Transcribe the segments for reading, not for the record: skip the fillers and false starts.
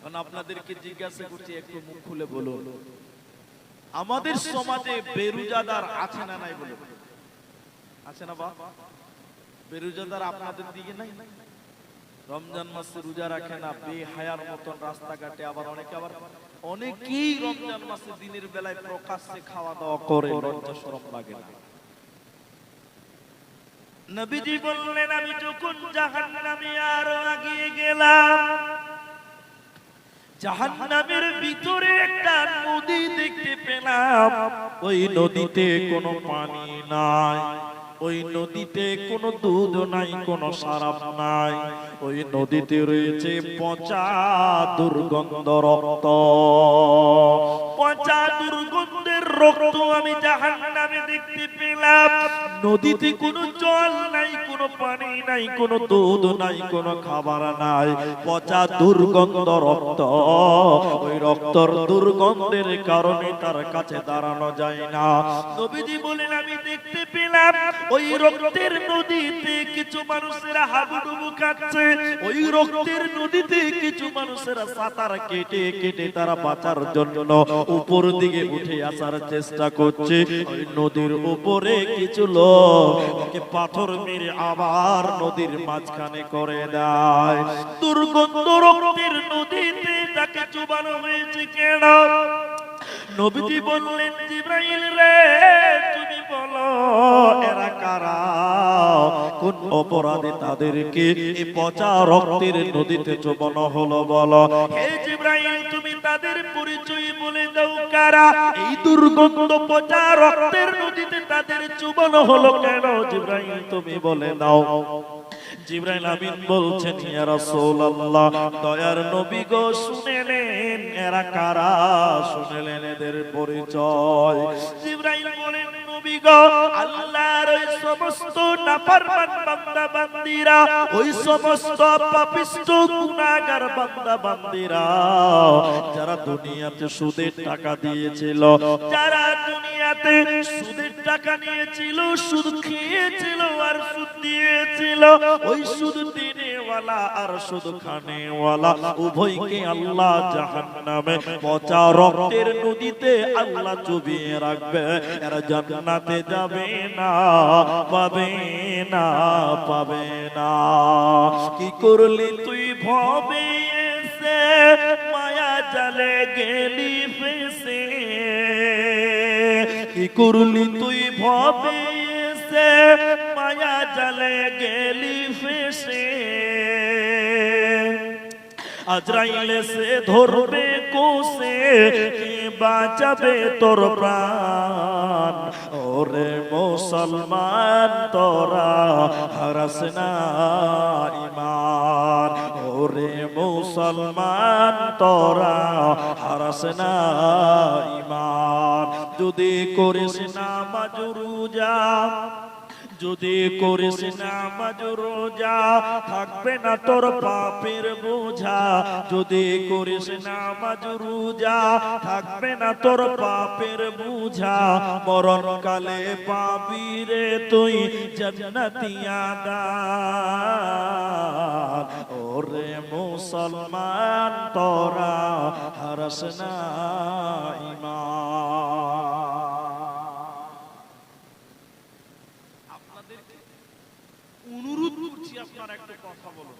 এখন আপনাদেরকে জিজ্ঞাসা করছি, একটু মুখ খুলে বলুন, আমাদের সমাজে বেরোজাদার আছে না নাই বলুন? আছে না বাপ? বেরোজাদার আপনাদের দিকে নাই? রমজান মাসে রোজা রাখে না, বেহায়ার মতন রাস্তাঘাটে, আবার অনেকেই রমজান মাসে দিনের বেলায় প্রকাশ্যে খাওয়া দাওয়া করে, লজ্জা শরম লাগে না? নবীজি বললেন, আমি যখন জাহান্নামে আরো এগিয়ে গেলাম, জাহান্নামের ভিতরে একটা নদী দেখতে পেলাম। ওই নদীতে কোনো পানি নাই, ওই নদীতে কোনো দুধ নাই, কোনো শরাব নাই, ওই নদীতে রয়েছে পচা দুর্গন্ধ রক্ত। পচা দুর্গন্ধের রক্ত আমি জাহান্নামে দেখতে পেলাম। নদীতে কোনো জল নাই, কোনো পানি নাই, কোনো দুধ নাই, কোনো খাবার নাই, পচা দুর্গন্ধ রক্ত। ওই রক্তর দুর্গন্ধের কারণে তার কাছে দাঁড়ানো যায় না। নবীজি বলেন, আমি দেখতে পেলাম ওই রক্তের নদীতে কিছু মানুষেরা হাবুডুবু খাচ্ছে, ওই রক্তের নদীতে কিছু মানুষেরা সাঁতার কেটে কেটে তারা বাঁচার জন্য উপর দিকে উঠে আসার চেষ্টা করছে। ওই নদীর উপরে কিছু লোক ওকে পাথর মেরে আবার নদীর মাঝখানে করে দেয়। দুর্গন্ধ রক্তের নদীতে তাকে চুবানো হয়েছে কেন? নবীজি বললেন, জিবরাইল রে, তুমি বলো এরা কারা, কোন অপরাধে তাদেরকে এই পচা রক্তের নদীতে চুবানো হলো বলো। হে জিবরাইল, তুমি তাদের পরিচয় বলে দাও কারা, এই দুর্গন্ধ পচা রক্তের নদীতে তাদের চুবানো হলো কেন? জিবরাইল তুমি বলে দাও। জিবরাইল আমিন বলছেন, ইয়া রাসূলুল্লাহ, দয়ার নবী গো, শুনেলেন এরা কারা, শুনেলেন এদের পরিচয়। জিবরাইল বলেন, নবী গো, আল্লাহর ওই সমস্ত নাফরমান বান্দা বান্দীরা, ওই সমস্ত পাপিষ্ঠ গুনাহগার বান্দা বান্দীরা, যারা দুনিয়াতে সুদের টাকা দিয়েছিল, যারা দুনিয়াতে সুদের টাকা নিয়েছিল, সুদ খেয়েছিল আর সুদ দিয়েছিল, ওই সুদ দিনেওয়ালা আর সুদ খানেওয়ালা উভয়কে আল্লাহ জাহান্নামে পচা রক্তের নদীতে আল্লাহ চুবিয়ে রাখবে। এরা জান্নাতে যাবে না, পাবে না, পাবে না। কি করলি তুই ভবে এসে, মায়া জালে গেলি ফেসে। কি করলি তুই ভবে এসে, মায়া জালে গেলি ফেসে। আজরাইল এসে ধরবে কোসে, কে বাঁচাবে তোর প্রাণ? ওরে মুসলমান তোরা হারাস না ঈমান, ওরে মুসলমান তোরা হারাস না ঈমান। যদি করিস নামাজ রোজা, যদি করিস নামাজ রোজা, থাকবে না তোর পাপের বোঝা। যদি করিস নামাজ রোজা, থাকবে না তোর পাপের বোঝা। মরণকালে পাবি রে তুই জান্নাতি আদান। ওরে মুসলমান তোরা হারাস না ঈমান। অনুরোধ করছি, আপনারা একটা কথা বলুন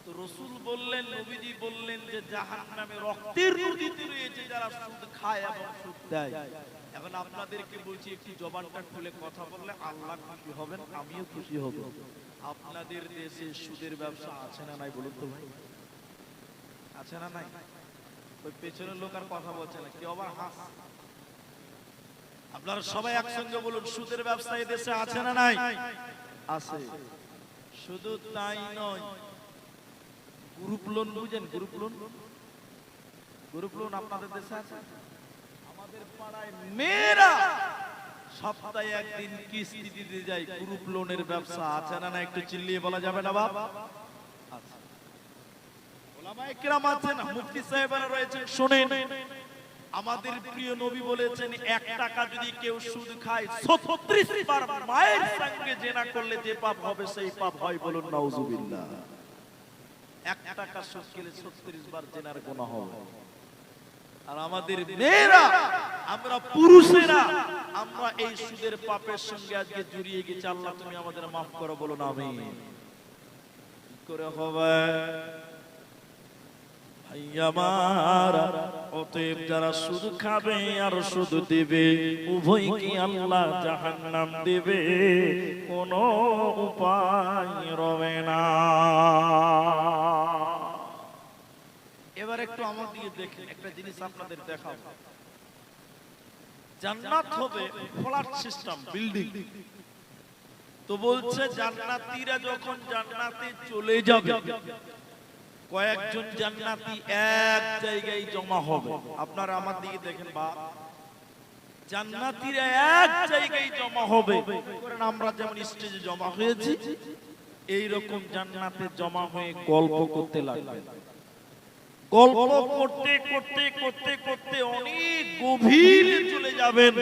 তো। রাসূল বললেন, নবীজি বললেন যে জাহান্নামে রক্তের নদীতে রয়েছে যারা সুদ খায় এবং সুদ দেয়। এখন আপনাদেরকে বলছি, একটু জবানটা খুলে কথা বললে আল্লাহ খুশি হবেন, আমিও খুশি হব। আপনাদের দেশে সুদের ব্যবসা আছে না নাই বলুন তো ভাই? আছে না নাই? ওই পেছনের লোক আর কথা বলছে না, কি আবার হাস। আপনারা সবাই একসঙ্গে বলুন, সুদের ব্যবসা এই দেশে আছে না নাই? আছে। শুধু তাই নয়, গ্রুপ লোন বুঝেন? গ্রুপ লোন, গ্রুপ লোন আপনাদের দেশে আছে? আমাদের পাড়ায় মেয়েরা সপ্তাহে একদিন কিস্তি দিতে যায়। গ্রুপ লোনের ব্যবসা আছে না না? একটু চিল্লিয়ে বলা যাবে না বাপ? আছে। ওলামায়ে কেরাম আছেন, মুফতি সাহেবরা রয়েছেন, শুনেন। আমাদের প্রিয় নবী বলেছেন, 1 টাকা যদি কেউ সুদ খায় 36 বার মায়ের সঙ্গে জিনা করলে যে পাপ হবে সেই পাপ হয়। বলুন নাউজুবিল্লাহ। 1 টাকা সুদ খেলে 36 বার জেনার গুনাহ হবে। আর আমাদের মেয়েরা, আমরা পুরুষেরা, আমরা এই সুদের পাপের সঙ্গে আজকে জড়িয়ে গেছি। আল্লাহ তুমি আমাদের মাফ করো, বলো না আমিন। কি করে হবে ভাই আমার? অতএব যারা সুদ খাবে আর সুদ দেবে, উভয় কি আল্লাহ জাহান্নাম দেবে, কোনো উপায় রবে না। এবার একটু আমার দিকে দেখেন, একটা জিনিস আপনাদের দেখাবো। জান্নাত হবে ফ্ল্যাট সিস্টেম, বিল্ডিং। তো বলছে জান্নাতীরা যখন জান্নাতে চলে যাবে, কয়েকজন জান্নাতি এক জায়গায় জমা হবে। আপনারা আমার দিকে দেখেন, বা জান্নাতীরা এক জায়গায় জমা হবে। আমরা যেমন স্টেজে জমা হয়েছি, এই রকম জান্নাতে জমা হয়ে গল্প করতে লাগবে। গল্প করতে করতে করতে করতে অনেক গভীরে চলে যাবেন।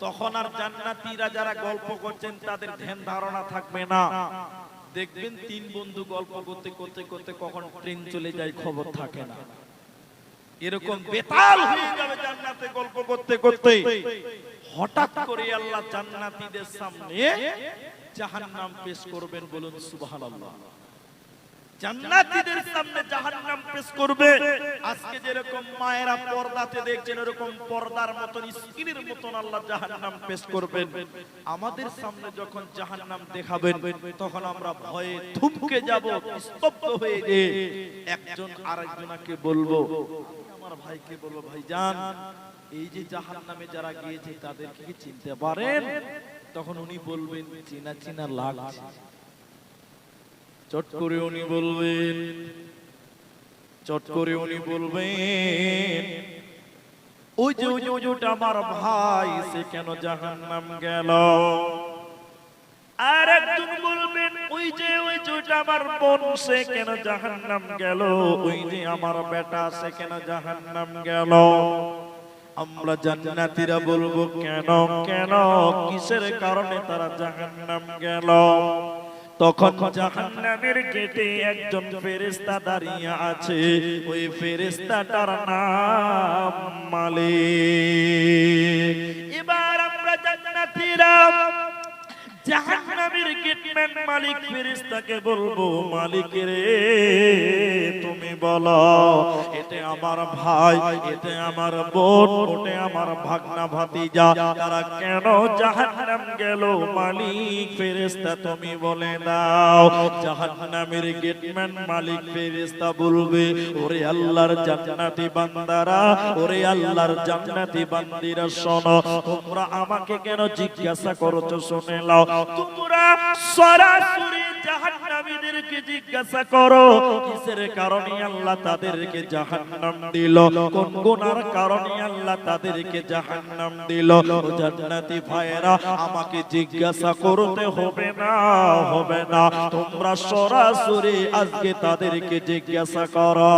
তখন আর জান্নাতীরা যারা গল্প করছেন তাদের ধ্যান ধারণা থাকবে না। দেখবেন 3 বন্ধু গল্প করতে করতে করতে কখন ট্রেন চলে যায় খবর থাকে না। এরকম বেতাল হয়ে যাবে জান্নাতে গল্প করতে করতে। হঠাৎ করে আল্লাহ জান্নাতীদের সামনে জাহান্নাম পেশ করবেন, বলুন সুবহানাল্লাহ। জান্নাতীদের সামনে জাহান্নাম পেশ করবে। আজকে যেরকম মায়েরা পর্দাতে দেখছেন, এরকম পর্দার মতন, স্ক্রিনের মতন আল্লাহ জাহান্নাম পেশ করবেন। আমাদের সামনে যখন জাহান্নাম দেখাবেন, তখন আমরা ভয়ে থমকে যাব, স্তব্ধ হয়ে গিয়ে একজন আরেকজনকে বলবো, আমার ভাইকে বলবো, ভাইজান এই যে জাহান্নামে যারা গিয়েছে তাদেরকে কি চিনতে পারেন? তখন উনি বলবেন, চিনা চিনা লাগছে। চট করে উনি বলবেন, চট করে উনি বলবেন, ওই যে ওই যে ওটা আমার ভাই, সে কেন জাহান্নাম গেল? আর একজন বলবেন, ওই যে ওটা আমার বোন, সে কেন জাহান্নাম গেল? ওই যে আমার বেটা, সে কেন জাহান্নাম গেল? আমরা জান্নাতীরা বলবো, কেন কেন, কিসের কারণে তারা জাহান্নাম গেল? তখন জাহান্নামের গেটে একজন ফেরেশতা দাঁড়িয়ে আছে। ওই ফেরেশতাটার নাম মালিক। এবার আমরা জান্নাতীরা জাহান্নামের গেটম্যান মালিক ফেরেশতাকে বলবো, মালিক রে তুমি বলো, এটা আমার ভাই, এটা আমার বোন, ওটা আমার ভাগনা ভাতিজা, তারা কেন জাহান্নাম গেল? মালিক ফেরেশতা তুমি বলে দাও। জাহান্নামের গেটম্যান মালিক ফেরেশতা বলবে, ওরে আল্লাহর জান্নাতি বান্দারা, ওরে আল্লাহর জান্নাতি বান্দিরা, শোনো, তোমরা আমাকে কেন জিজ্ঞাসা করছো? শুনে নাও, তোমরা সরাসরি জাহান্নামীদেরকে জিজ্ঞাসা করো, কিসের কারণে আল্লাহ তাদেরকে জাহান্নাম দিল, কোন গুনার কারণে আল্লাহ তাদেরকে জাহান্নাম দিল। জান্নাতি ভাইরা, আমাকে জিজ্ঞাসা করতে হবে না, হবে না, তোমরা সরাসরি আজকে তাদেরকে জিজ্ঞাসা করো।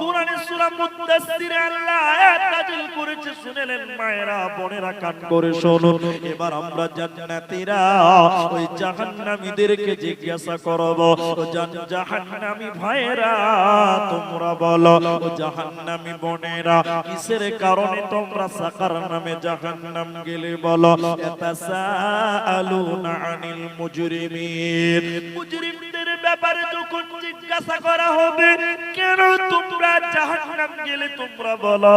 কুরআনে সূরা মুদ্দাসসিরে আল্লাহ আয়াত নাযিল করেছে, শুনেলেন মায়েরা, বোনেরা, কান করে শুনুন। এবার আমরা জান্নাতীরা ওই জাহান্নামীদেরকে জিজ্ঞাসা করব, জাহান্নামী ভাইরা তোমরা বলো, জাহান্নামী বোনেরা, কিসের কারণে তোমরা সাকার নামে জাহান্নাম গেলে বলো। ইয়াতাসাআলুনা আনিল মুজরিমিন, মুজরিমদের ব্যাপারে যখন জিজ্ঞাসা করা হবে, কেন তোমরা জাহান্নাম গেলে, তোমরা বলো,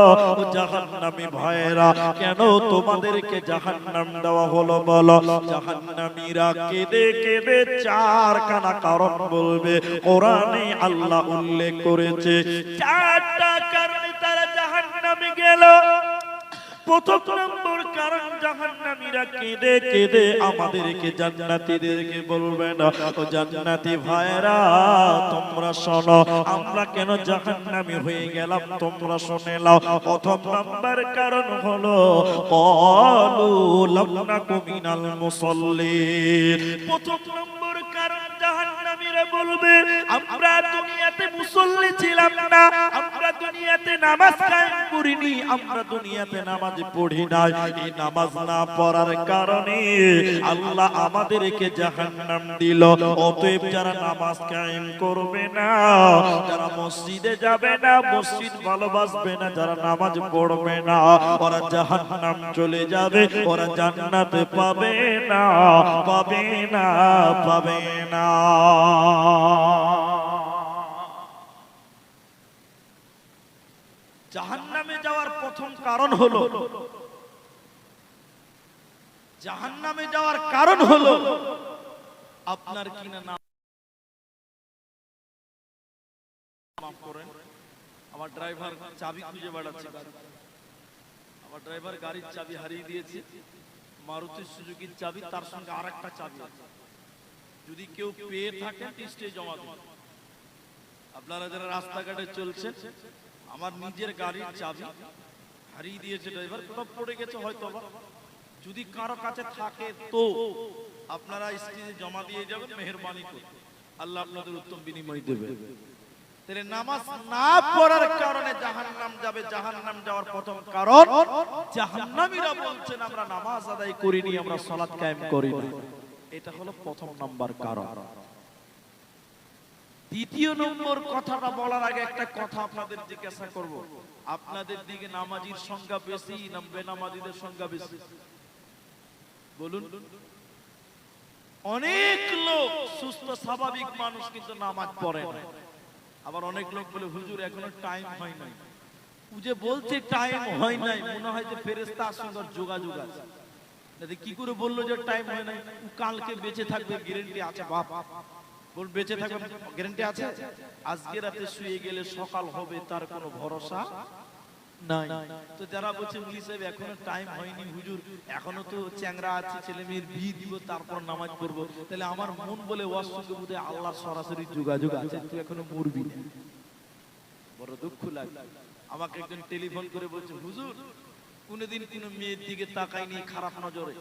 জাহান্নামী ভাইরা, কেন তোমাদেরকে জাহান্নাম দেওয়া হলো বলো। জাহান্নামীরা কেঁদে কেঁদে 4খানা কারণ বলবে। কোরআনে আল্লাহ উল্লেখ করেছে 4টা কারণে তারা জাহান্নামে গেল। প্রথম নম্বর কারণ, জাহান্নামীরা কেঁদে কেঁদে আমাদেরকে জান্নাতীদেরকে বলবে না, ও জান্নাতি ভাইরা তোমরা শোনো, আমরা কেন জাহান্নামী হয়ে গেলাম তোমরা শুনে নাও। প্রথম নম্বর কারণ হলো, ক্বালু লাম নাকু মিনাল মুসাল্লিন। প্রথম নম্বর কারণ, জাহান্নামীরা বলবে, আমরা দুনিয়াতে মুসল্লি ছিলাম না, আমরা দুনিয়াতে নামাজ কায়েম করিনি, আমরা দুনিয়াতে নামাজ পড়ি নাই, এই নামাজ না পড়ার কারণে আল্লাহ আমাদেরকে জাহান্নাম দিল। অতএব যারা নামাজ কায়েম করবে না, যারা মসজিদে যাবে না, মসজিদ ভালোবাসবে না, যারা নামাজ পড়বে না, ওরা জাহান্নাম চলে যাবে, ওরা জান্নাতে পাবে না, পাবে না, পাবে না। জাহান্নামে যাওয়ার প্রথম কারণ হলো, জাহান্নামে যাওয়ার কারণ হলো আপনার কিনা নাম। মাফ করেন, আমার ড্রাইভার চাবি খুঁজে বেড়াচ্ছে, আমার ড্রাইভার গাড়ির চাবি হারিয়ে দিয়েছে, মারুতি সুজুকির চাবি, তার সঙ্গে আরেকটা চাবি আছে। যদি কেউ পেয়ে থাকেন স্টেজে জমা দিন। আপনারা যারা রাস্তাঘাটে চলছেন, আমার নিজের গাড়ির চাবি হারিয়ে দিয়েছে ড্রাইভার, কোথাও পড়ে গেছে হয়তো, যদি কারো কাছে থাকে তো আপনারা স্টেজে জমা দিয়ে যাবেন, মেহেরবানি করে, আল্লাহ আপনাদের উত্তম বিনিময় দেবে। তাহলে নামাজ না পড়ার কারণে জাহান্নাম যাবে। জাহান্নাম যাওয়ার প্রথম কারণ, জাহান্নামীরা বলছেন আমরা নামাজ আদায় করিনি, আমরা সালাত কায়েম করিনি, এটা হলো প্রথম নাম্বার কারণ। দ্বিতীয় নম্বর কথাটা বলার আগে একটা কথা আপনাদের জিজ্ঞাসা করব, আপনাদের দিকে নামাজির সংখ্যা বেশি না বেনামাজিদের সংখ্যা বেশি? বলুন। অনেক লোক সুস্থ স্বাভাবিক মানুষ কিন্তু নামাজ পড়ে না। আবার অনেক লোক বলে হুজুর এখনো টাইম হয় নাই। যে বলছে টাইম হয় নাই, মনে হয় যে ফেরেশতার সঙ্গে যোগাযোগ আছে। কি করে বললো যে টাইম হয় নাই? কালকে বেঁচে থাকবে গ্যারান্টি আছে? বাপ বল বেঁচে থাকবে গ্যারান্টি আছে? আজকে রাতে শুয়ে গেলে সকাল হবে তার কোনো ভরসা নাই। তো যারা বলছে মুলি সাহেব এখনো টাইম হয়নি হুজুর, এখনো তো চ্যাংরা আছে, ছেলে মেয়ের বিয়ে দিব, তারপর নামাজ পড়বো, তাহলে আমার মন বলে ওয়ার সঙ্গে বোধহয় আল্লাহর সরাসরি যোগাযোগ আছে, তুই এখনো মরবি না। বড় দুঃখ লাগে। আমাকে একজন টেলিফোন করে বলছে হুজুর কোনদিন কোন মেয়ের দিকে তাকাইনি খারাপ নজরে,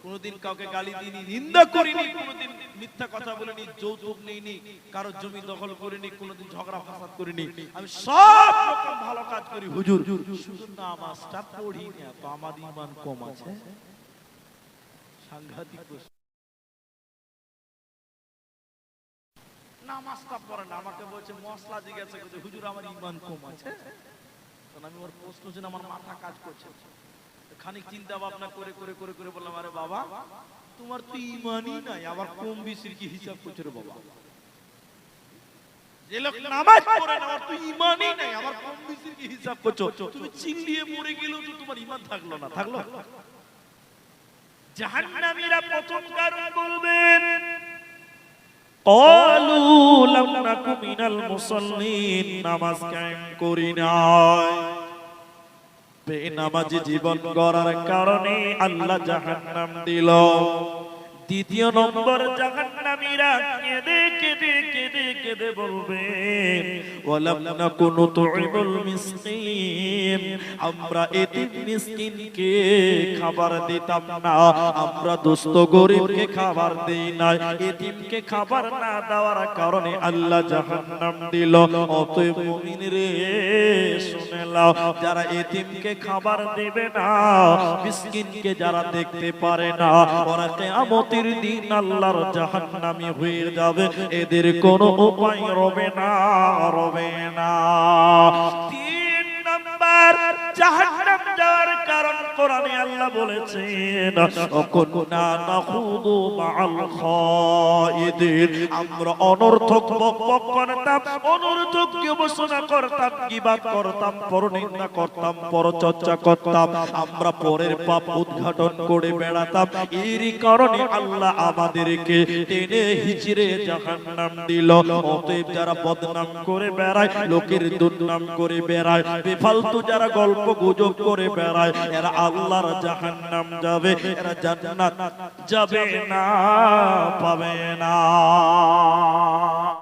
কোনদিন কাউকে গালি দিইনি, নিন্দা করিনি, কোনদিন মিথ্যা কথা বলিনি, যৌতুক নেইনি, কারো জমি দখল করিনি, কোনদিন ঝগড়া ফাসাদ করিনি, আমি সব রকম ভালো কাজ করি হুজুর, শুধু নামাজটা পড়ি না, তো আমার ঈমান কম আছে। সাংঘাতিক প্রশ্ন। নামাজটা পড়ে না, আমাকে বলছে মশলা জিজ্ঞাসা করছে হুজুর আমার ঈমান কম আছে। আমি ওর প্রশ্ন শুনে আমার মাথা কাজ করছে, খানিক চিন্তা ভাবনা করে করে করে করে বললাম আরে বাবা তোমার তো ঈমানই নাই, আবার কম বেশির কি হিসাব করছো রে বাবা? যে লোক নামাজ পড়ে না ওর তো ঈমানই নাই, আবার কম বেশির কি হিসাব করছো? তুমি চিল্লিয়ে মরে গেলেও তো তোমার ঈমান থাকলো না, থাকলো? জাহান্নামীরা প্রথম কারণ বলবেন ক্বালু লাম নাকু মিনাল মুসাল্লিন, নামাজ কায়েম করি নাই। বেনামাজি জীবন গড়ার কারণে আল্লাহ জাহান্নাম দিল। দ্বিতীয় নম্বর, জাহান্নামীরা কেঁদে কেঁদে কেঁদে কেঁদে বলবে ওয়ালাম নাকু নুতঈমুল মিসকিন, আমরা এতিম মিসকিনকে খাবার দিতাম না, আমরা দুস্থ গরিবকে খাবার দেই না। এতিমকে খাবার না দেওয়ার কারণে আল্লাহ জাহান্নাম দিল। অতএব মুমিন রে শুনে নাও, যারা এতিমকে খাবার দেবে না, মিসকিনকে যারা দেখতে পারে না, ওরা কিয়ামতের দিন আল্লাহর জাহান্নামী হয়ে যাবে, এদের কোনো উপায় রবে না, রবে না। তিন নাম্বার জাহান্নাম যাওয়ার কারণ কোরআনে আল্লাহ বলেছেন কুননা নাখুদু মাআল খায়িদিন, আমরা অনর্থক বকবক করতাম, অনর্থক গবেষণা করতাম, গীবাত করতাম, পরনিন্দা করতাম, পরচর্চা করতাম, আমরা পরের পাপ উদ্ঘাটন করে বেড়াতাম। এর কারণে আল্লাহ আমাদেরকে টেনে হিচড়ে জাহান্নাম দিল। অতএব যারা বদনাম করে বেড়ায়, লোকের দুর্নাম করে বেড়ায়, বেফালতু যারা গল্প গুজব করে বেড়ায়, এরা আল্লাহর জাহান্নাম যাবে, এরা জান্নাত যাবে না, পাবে না।